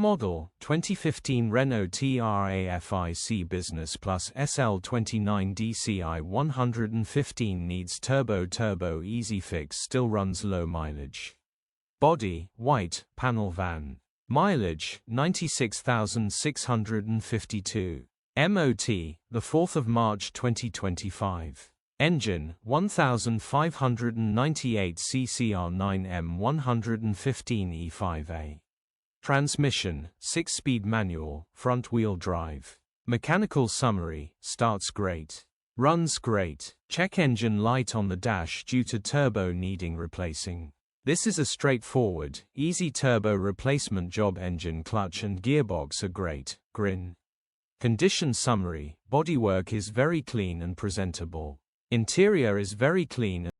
model, 2015 Renault TRAFIC Business Plus SL29 DCI 115 needs turbo easy fix, still runs low mileage. Body, white, panel van. Mileage, 96,652. MOT, the 4th of March 2025. Engine, 1598 CCR9M 115 E5A. Transmission, 6-speed manual, front-wheel drive. Mechanical summary, starts great. Runs great. Check engine light on the dash due to turbo needing replacing. This is a straightforward, easy turbo replacement job. Engine, clutch and gearbox are great. Grin. Condition summary, bodywork is very clean and presentable. Interior is very clean.